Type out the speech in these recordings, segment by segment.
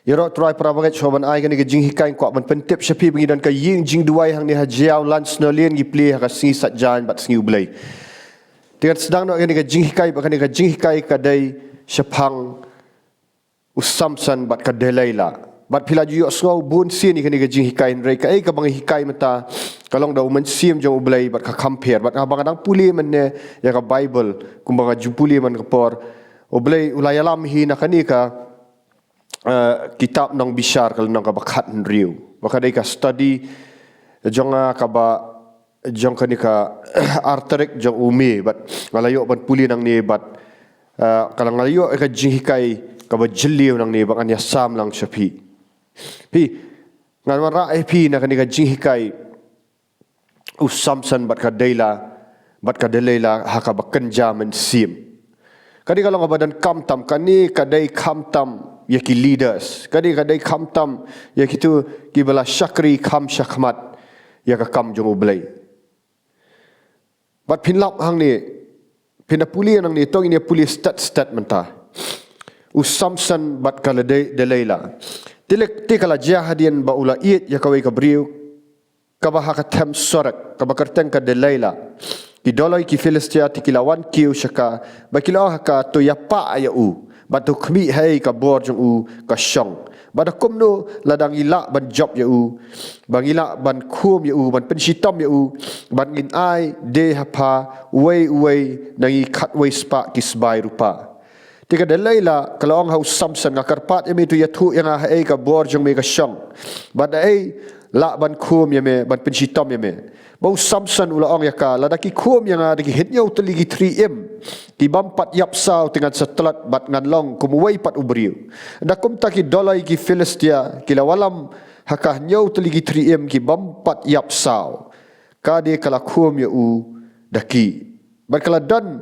Yero try prabagat shoban ai kan ke jing hikai ko ban pentep shapi bangi dan ka ying jing duai hang ni hajiau lunch no lien gi play ha singi satjan bat singi ublai. Tigat sedang no kan ke jing hikai ba kan ke jing hikai ka dai shapang usamsan bat ka delaila. Bat pila ju so bun sin ni kan ke jing hikai rei ka ai ka bangi hikai mata kalong da uman sim jong ublai bat ka compare bat abang dang puli man ne ya ka bible kumbanga ju puli man ka por ublai ulayalam hi na kani ka kitab nang bishar kalau nang kabakat riu bakadai ka study jonga kaba jong kani ka arterik jong umi bat ngalayo ban puli nang ni bat kalau ngalayo ka jinghikai kaba jeliu nang ni bakan ya sam lang shapi pi ngan wara pi na kani ka jinghikai usamsan bat ka delaila hakaba kenja men sim kadi kalau ngabadan kamtam kani kadai kamtam yaki leaders kadai kamtam yakitu kibala syakri kam syakmat yaka kam jong ublai bat pinlap hang ni pina puli nang ni tong ini puli stat mentah usamsan bat kala delaila tilek tikala jahadian ba ula iet yakawai kabriu kabah ka tem sorak kabakarteng ka delaila idoloi ki Filistia tikilawan kiu shaka bakilo haka to yapa aya u batu khmi hai ka bor jong u ka shong bada komno ladang ila ban job ya u bangila ban khum ya u ban pensitom ya u ban ngin ai de hapa wei nangi khat wei spa kisbai rupa tika delaila kalong hau samsan ngakarpat emi tu yathu yang ai ka bor jong me ka shong bada ai la ban khum ya me ban pensitom ya me bau samsan ula ong yaka ladaki khum yang ada ki hitnyau teligi 3m ki bampat yap sau dengan setelat bat ngan long kumuwai pat ubriu dakum taki dolai ki Filistia kila walam hakah nyau teligi 3m ki bampat yap sau kade kala khum ya u daki bat kala dan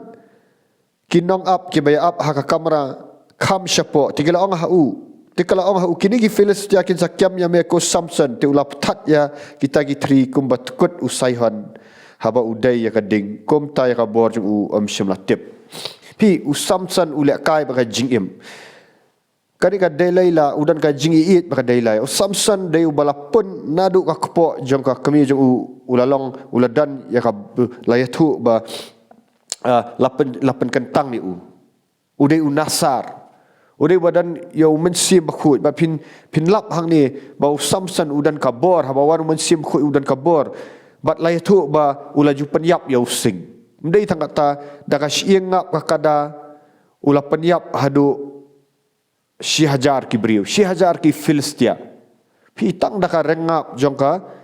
kinong up ki baya up haka kamera kam syapo tigala ong hu tikala ong hu kini ki Filistia kin sakyam ya me ko samson te ulap tat ya kita ki 3 kumbat kut usaihan haba udai ya kading kom ta ya kabor ju shimla tip pi usamsan ulek kai baka jingim kani ka delaila udan ka jingi it baka delaila usamsan dei ubalapun nadu ka kpo jong ka kami jong ulalong uladan ya ka layatu ba lapen kentang ni udai unasar udai badan yau mensim khut ba pin lap hang ni ba usamsan udan kabor haba wan mensim khut udan kabor bat layatu ba ulaju penyap yau sing mendai tang kata daka sieng ngap kada ula penyap hadu Syihajar ki beriu Syihajar ki Filistia pitang daka rengap jongka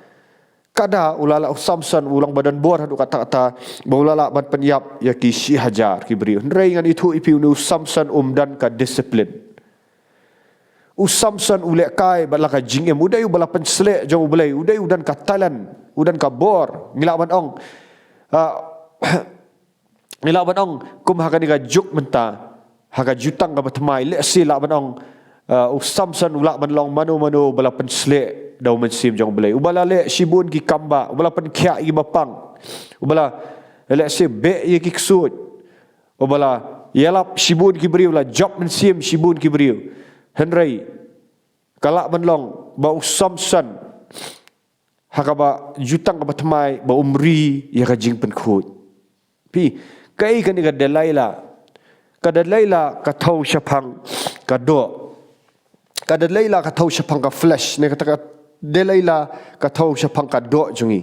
kada ulala Samson ulang badan bor hadu kata ba ulala ban penyap ya ki Syihajar ki beriu ndrei ngan itu ipi nu Samson dan ka disiplin Samson ulek kai balaka jingem udai bala penslek jong ulai udai udan ka talan udan ka bor ngilaban ong ngilaban ong kum hakani ka juk menta haka jutang ka batmai le si la ban ong Samson ulak ban long mano bala penslek dau mensim jong ulai ubala le sibun ki kamba ubala pen khia gi bapang ubala le si be ye ki ksut ubala yalap sibun ki beriu la job mensim sibun ki beriu Henry kalak benlong ba Samson hakaba jutang ka batmai ba umri ya ka jing penkhut pi kai kan ka delaila ka thau syapang ka do ka delaila ka thau syapang ka flesh ne kata delaila ka thau syapang ka do jungi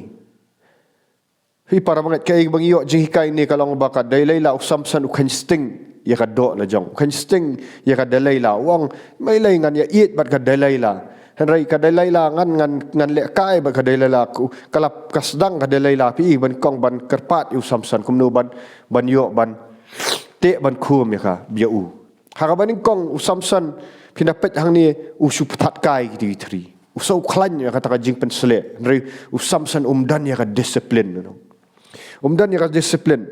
pi para banget kai bang yo jing kai ni kalong ba ka delaila Samson ukhan sting ya ka do na jong kan sting ya ka delaila wang mai lai ngan ya it bat ka delaila henry ka delaila ngan le kai bat ka delaila ku kalap kasdang ka delaila pi ban kong ban kerpat yu Samson kumno ban yo ban te ban khum ya ka bia u ha ka ban kong Samson pinapet hang ni suptat kai ki tri usau khlan ya kata ka jing pensle henry Samson dan ya ka disiplin dan ya ka disiplin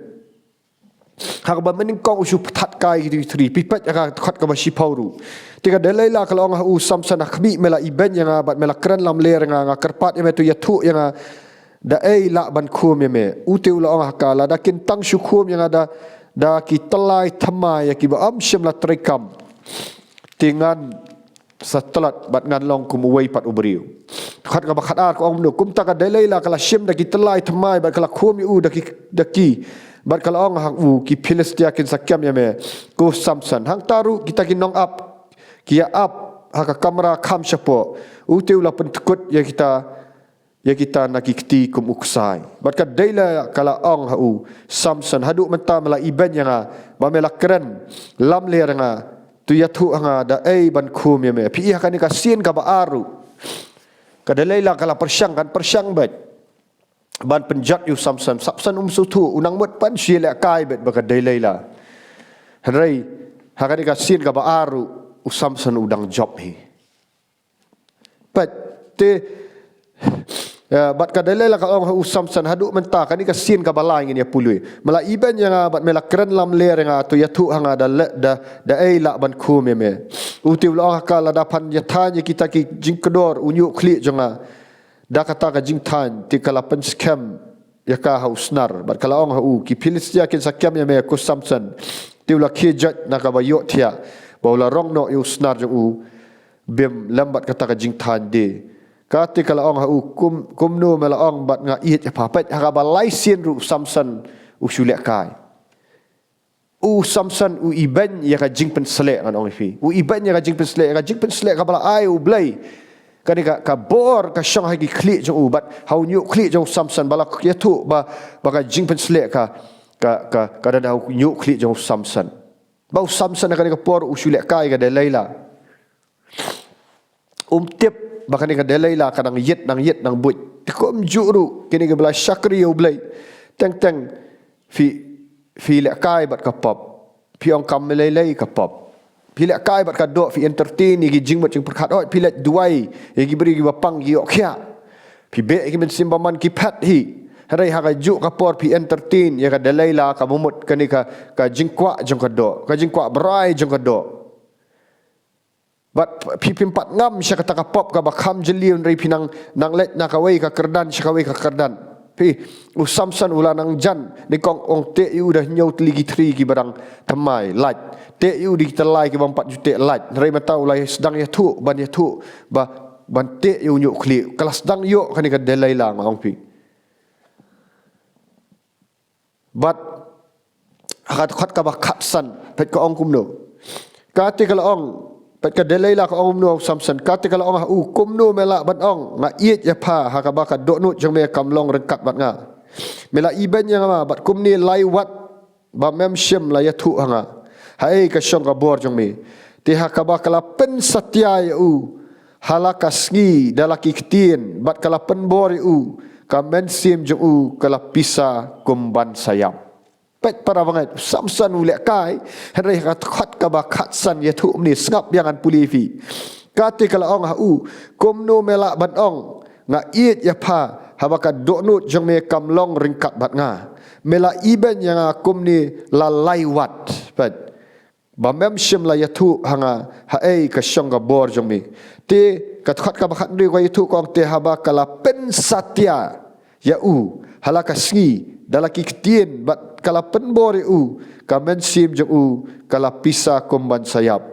hak ba mening kong usu phat kai ki tri pipat ka khat ka ba sipauru tika delaila kalau nga Samson akbi mela iben yang bat mela kran lam ler nga kerpat ya tu yathu yang da ei la ban khum ya me ute ula ong hakala da kin tang syukum yang ada da ki telai thamai ya ki ba am syam la trekam tingan Setelat bat ngan long kum uwei pat ubriu. Khat ka bakhat ar ko ong no kum ta ka delaila kala shim da ki telai thamai bat kala khum u daki bat kala ong hang u ki Philistia kin sakyam ya me ko Samson hang taru kita kin nong up kia up haka kamera kham chapo u teu la pen tekut ya kita nak ikti kum uksai bat ka delaila kala ong ha u Samson hadu menta mala iben yang ba mela keren lam le nga tu ya thu anga da ban khum ya me pi ha kan ka sin ka ba aru ka delaila kala persyang bet ban penjat yu Samson sutu unang mot pan sila kai bet ba ka delaila hanrai ha kan ka sin ka ba aru u Samson udang job hi but te bat ka delaila ka ong Samson hadu menta kan ka sin ka balai ngin ya pului mala iben yang bat mela keren lam le nga tu ya thu hanga da la ban khum me utiu la ka la da pan ya thanya kita ki jingkodor unyu khli jonga da kata ka jingthan ti kala pen scam ya ka hausnar bat kala ong hu ki Philistia kin sakyam ya me ko Samson tiu la khijat na ka bayo thia bola rong no yu snar jo u bem lambat kata ka jingthan de kati kala ong hu kum nu mela ong bat nga iet pa pet ha ba lai sin ru Samson u shulek kai u Samson u iben ya ka jing pen selek kan ong fi u iben ya ka jing pen selek ka bala ai u blai kani ka bor ka shang ha ki kli jo u bat how new kli jo Samson bala ya tu ba ka jing pen selek ka da hu new kli jo Samson ba Samson ka ni ka por u shulek kai ka de laila tip bahkan ni ka delaila kadang yet nang but kom juru kini ka bela syakri u blai teng fi le kai bat ka pop pi ong kam lelei ka pop pi le kai bat ka do fi entertain ni jing bat jing perkhat oi pi le duai gi beri gi bapang gi okya pi be gi men simbaman ki phat hi harai ha ka ju ka por pi entertain ya ka delaila ka mumut kani ka jingkwa jong ka do ka jingkwa berai jong ka do bat pimpat ngam sya kata ka pop ka bakham jeliun ri pinang nang let na kawai ka kerdan sya kawai ka kerdan pi u Samson ula nang jan ni kong ong te yu dah nyau teligi tri ki barang temai lat te yu di telai ki 4 juta lat ri mata ulai sedang ya tu ban te yu nyuk kli kelas sedang yo kan ka delai lang ong pi bat khat ka ba khatsan pet ka ong kumno kati kala ong pat ka delaila ka ong no Samson kati kala ong u kumno mela bat ong ma iet ya pa ha ka ba ka do nu jong me kamlong rengkat bat nga mela iben yang ma bat kumni lai wat ba mem shem la ya thu hanga hai ka shong ka bor jong me ti ha ka ba kala pen satya ya u halakas ngi dalaki ktien bat kala pen bor u ka men sim jong u kala pisa kumban sayam pet para bangat Samson ulek kai henry khat ka ba khatsan ya thu ni ngap yangan pulifi kati kala ong ha u komno mela bat ong nga iet ya pha habaka donut jong me kamlong ringkat bat nga mela iben yang komni la laiwat pet bamem shim la ya thu hanga ha ei ka shonga bor jong me te kat khat ka ba khat ri ko ya thu kong te habaka la pen satya ya u halaka sngi dalaki ktien bat kala penbori u kamen sim jong u kala pisa komban sayap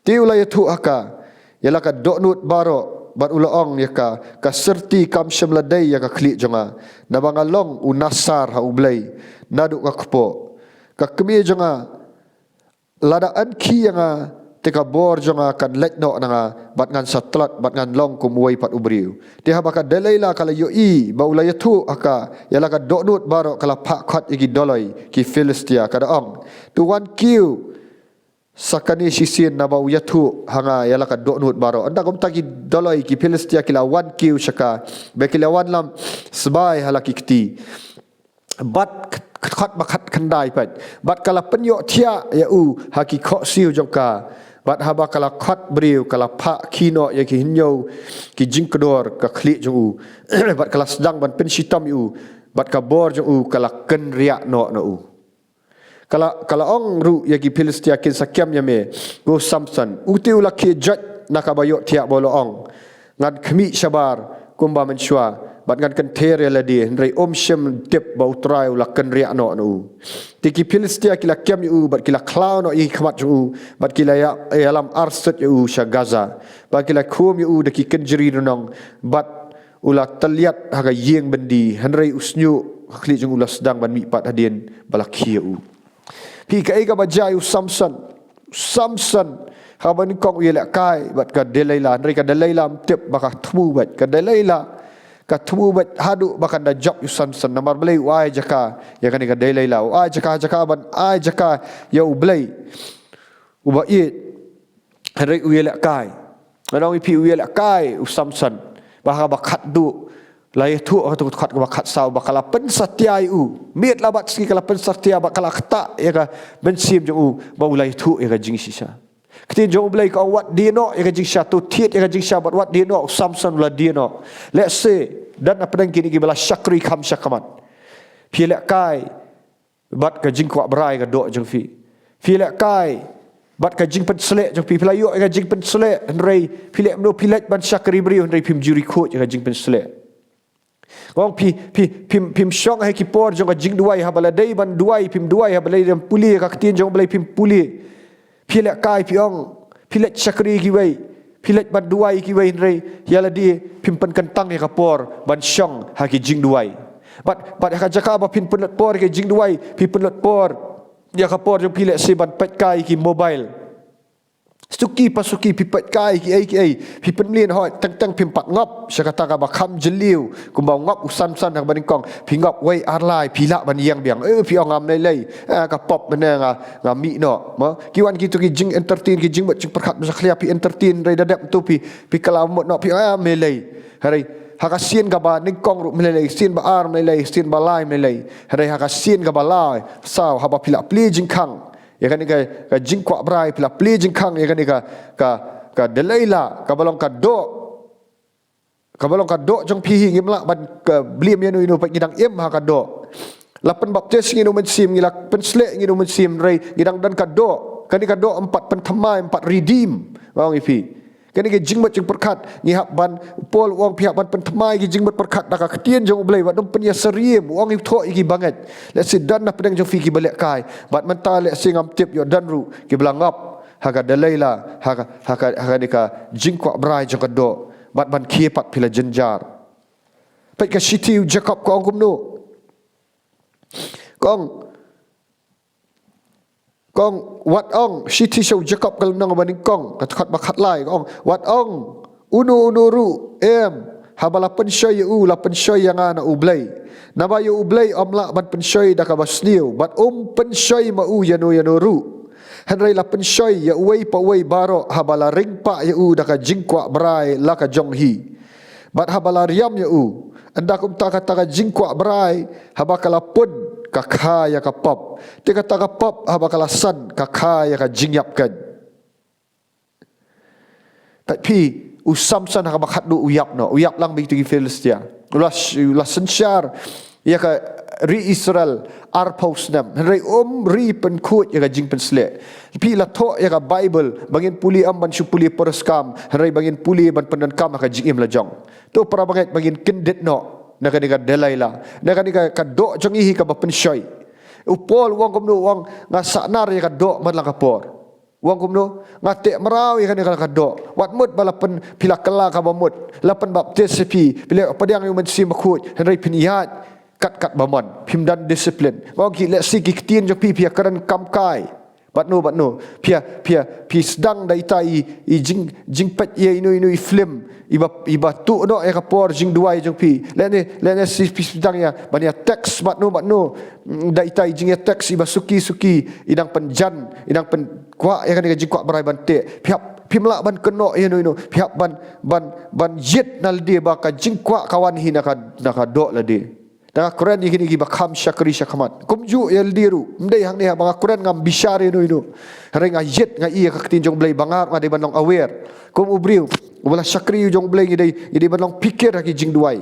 ti ula ya thu aka yala ka donut baro bat ula ong ya ka serti kam shemladai ya ka kli jonga na bangalong u nasar ha ublai nadu ka kpo ka kemi jonga lada an ki yang teka bor jonga kan letno nanga bat ngan satlat bat ngan long kumwai pat ubriu ti habaka delaila kala yo I ba ula ya thu aka yala ka donut baro kala pak khat igi doloi ki Philistia kada ong tu wan kiu sakani sisin na ba ya thu hanga yala ka donut baro anda kom taki doloi ki Philistia kila wan kiu shaka be kila wan lam sbai halaki kti bat khat bakhat khandai pat bat kala penyo thia ya u haki kho siu jongka bat haba kala khat briu kala pha kino ya ki hinyo ki jingkodor ka khli jong u bat kala sedang ban pen sitam u bat ka bor jong u kala ken ria no u kala ong ru ya ki Philistia kin sakyam ya me go Samson utiu la ki jat nakabayo thia bolo ong ngan khmi shabar kumba menshwa bat ngan kan ter la di rei shem tep ba utrai ula kan ria no nu tiki Filistia kila kem yu bat kila clown no i khamat yu bat kila ya alam arsat yu sha Gaza bat kila kum yu de ki kenjeri nong bat ula taliat haga yeng bendi henrei usnyu khli jung ula sedang ban mi pat hadien balaki yu pi ka ega bajai Samson haban kong yela kai bat ka Delaila henrei ka Delaila tep baka thmu bat ka Delaila ka thmu bat hadu bakan da job yu Samson namar blai wai jaka ya kan ka Delaila ai jaka ban ai jaka ya ublai uba it henrei yela kai manong pi yela kai Samson baha bakat du lai tu tu khat bakat sau bakala pen satya u miet labat ski kala pen satya bakala khata ya ka ben sim jong u ba ulai tu ya ka jing sisa kiti jong blai ka wat dino ya ka jing sha tu tiet ya ka jing sha bat wat dino Samson la dino let's say dan apa dan kini bala syakri kham syakamat pi lek kai bat ka jing kwa brai ka do jong fi lek kai bat ka jing pen selek jong pi pelayo ka jing pen selek henrei pi lek no pi lek ban syakri bri henrei pim juri ko ya ka jing pen selek Gong pim syong hai kipor jong jing duai ha bala dei ban duai pim duai ha bala dem puli ka tin jong bala pim puli pilek kai piong pilek syakri ki wei pilek ban duai ki wei rei yala di pim pen kentang ya kapor ban syong ha ki jing duai bat ka jaka ba pin penlet por ki jing duai pi penlet por ya kapor jong pilek si ban pet kai ki mobile Suki pasuki pipet kai ki ai pi penlien hoi tang pim pat ngop syakata ka ba kham jeliu kumbau ngop usan hak baning kong pi ngop wei arlai pi la ban yang biang pi ongam lei ka pop mena nga mi no ma kiwan ki tu ki jing entertain ki jing bat jing perkhat masa khlia pi entertain rei dadap tu pi kalamot no pi melei hari hakasien ka ba ning kong ru melei sien ba ar melei sien ba lai melei hari hakasien ka ba lai sao haba pila pli jing khang ya kan ka jing kwa brai pila pli jing khang ya kan ka Delaila ka balong ka do jong pi hi ngimla ban ka blim yanu inu pa ngidang em ha ka do lapan baptis nginu men sim ngilak pensle nginu men sim rei ngidang dan ka do empat pentamai empat redeem wang ipi kan ke jing mat jing perkat ngihap ban pol wang pihak ban pentamai ki jing mat perkat dak ka tien jong blai wat dom penya seriem wang itho iki banget let's say dan na pedang jong fi ki balik kai bat mental let's say ngam tip yo dan ru ki belangap haga Delaila haga dika jing kwa brai jong ka do bat ban khie pat pila jenjar pat ka city Jacob ko angum no kong wat ong city show Jacob kal nang baning kong kat bakat lai kong wat ong unu ru habala penshoy la penshoy yang ana ublay nabayo ublay omla ban penshoy da ka basniu bat penshoy ma yano ru henrei la penshoy ya uwei pa uwei baro habala ringpa ya da ka jingkwa brai la ka jonghi bat habala riam ya andak taka jingkwa brai habakala pun kakaya ka pop tika taka pop habakala san kakaya ka jingyapkan tapi Samson ha bakhat du uyap lang bi tu Filistia ulas sensyar ya ka ri Israel arpos nam ri ri pen khut ya ka jing pen sle pi la tho ya ka Bible bangin puli am ban puli poroskam ri bangin puli ban pendan kam ka jing im la jong tu para banget bangin kendet no nakanika Delaila nakanika kadok jong ihi ka bapenshoy upol wang kumno wang nga sanar ya kadok man lang kapor wang kumno nga te maraw ya kanika kadok wat mut balapan pila kala ka bamut lapan baptis pi pila padang yung mensi makut henry piniyat kat bamon pimdan disiplin wang ki let's see ki tien jong pi karan kamkai But no. Pia sedang da itai i jing pet ye inu film iba tu no e kapor jing duai jong pi. Lene si sedang ya bania teks but no da itai jing ya teks iba suki idang penjan idang pen kwa ya kan jing kwa berai bante. Pimla ban keno inu pihak ban jet nal dia baka jing kwa kawan hi naka do la dia. Dah Quran ni kini bakam syakri syakamat. Kumju yel diru. Mdai hang ni banga Quran ngam bishari no. Hari ngayet ngai ka tin jong blai bangar ngade banong aware. Kum ubriu. Ubala syakri jong blai ngide banong pikir ki jing duai.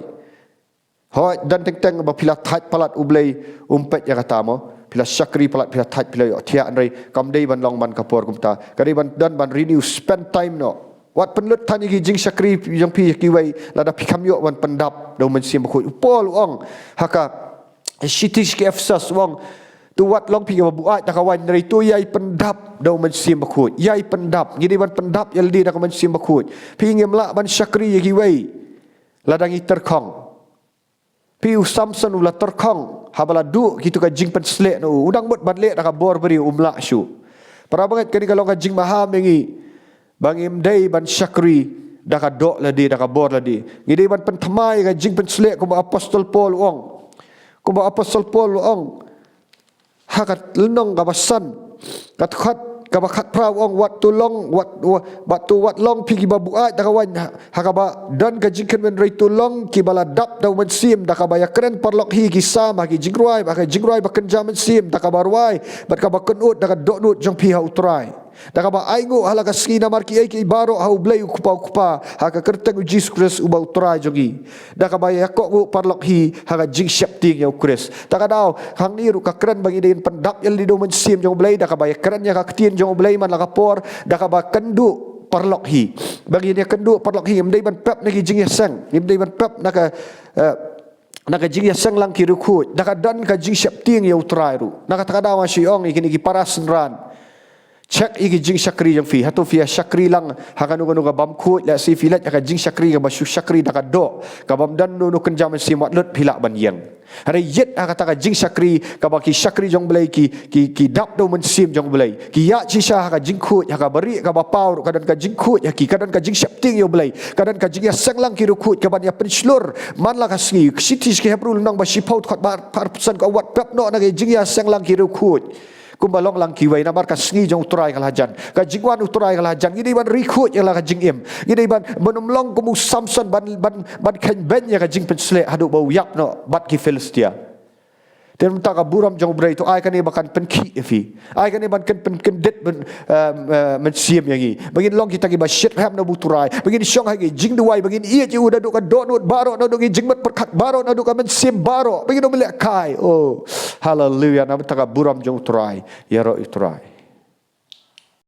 Hoi dan teng ba pila tat palat ublai umpet ya kata mo. Pila syakri palat pila tat pila yo tia andai kam dei banong ban kapor kumta. Kadi ban dan ban renew spend time no. wat penlut tanya gi jing syakri yang pi ki wei lada pikam yo wan pendap do men sim khu pol ong haka shitish ki efsas wong tu wat long pi ga buat da kawan dari tu yai pendap do men sim khu yai pendap gidi ban pendap yal di da men sim khu pi ngem la ban syakri ki wei lada ngi terkong pi Samson ula terkong habala du gitu ka jing pen slek no udang bot ban lek da ka bor beri umla syu para banget kani kalau ka jing maha mengi bangim dai ban syakri da ka dok la di da ka bor la di ngide ban pen thamai ka jing pen slek ko apostol Paul ong ko apostol Paul ong hakat lenong ka basan kat khat ka bakhat pra ong wat tu long wat tu wat long pi ba buat da kawan hakaba dan ka jingken men rai tu long ki bala dap da men sim da ka baya kren parlok hi ki sama ki jingruai ba kan jaman sim da ka barwai bat ka ba kenut da ka doknut jong pi ha utrai da ka ba aingu halaka skina mar ki ki baro ha ublei kupa ha ka kerteng Jesus Christ uba utrai jogi da ka ba yakok gu parlok hi ha ka jing syap ting ya Christ da ka daw hang ni ru ka kren bagi din pendap yel di do men sim jong blei da ka ba kren ya ka ketien jong blei man la ka por da ka ba kendu parlok hi bagi dia kendu parlok hi mdei ban pep nagi jing ya sang mdei ban pep naka naka jing ya sang lang ki ru khu da ka dan ka jing syap ting ya utrai ru naka ta ka daw ma shiong ikini ki parasenran cek igi jing syakri yang fi hatu fi syakri lang hakanu kanu ka bam khu la si filat ka jing syakri ka basu syakri da ka do ka bam dan no kenjam si mat lut phila ban yang hari yet kata ka jing syakri ka ba ki syakri jong belai ki dap do men sim jong belai ki ya chi sha ka jing khu ya ka bari ka ba pau kadan ka jing khu ya ki kadan ka jing syapting yo belai kadan ka jing ya sang lang ki ru khu ka ban ya penslur man la ka sgi sitis ki hebrul nang ba si pau khat bar par pesan ka wat pep no na ki jing ya sang lang ki ru khu kumbalong lang kiwai na marka sngi jong uturai kalajan ka jingwan uturai kalajan gidi ban rikut yang la ka jingim gidi ban menumlong kumu Samson ban kan ben ya ka jing pensle hadu bau yap no bat ki Filistia dan minta ka buram jong brai tu ai kan ni bakan penki fi ai kan ni ban kan pendet men siam yang i bagin long kita ki ba shit ham no buturai bagin syong ha ki jing duai bagin ia ji udah do ka donut baro no do ki jingmat perkat baro no do ka men sim baro bagin no melek kai oh haleluya na minta ka buram jong uturai ya ro uturai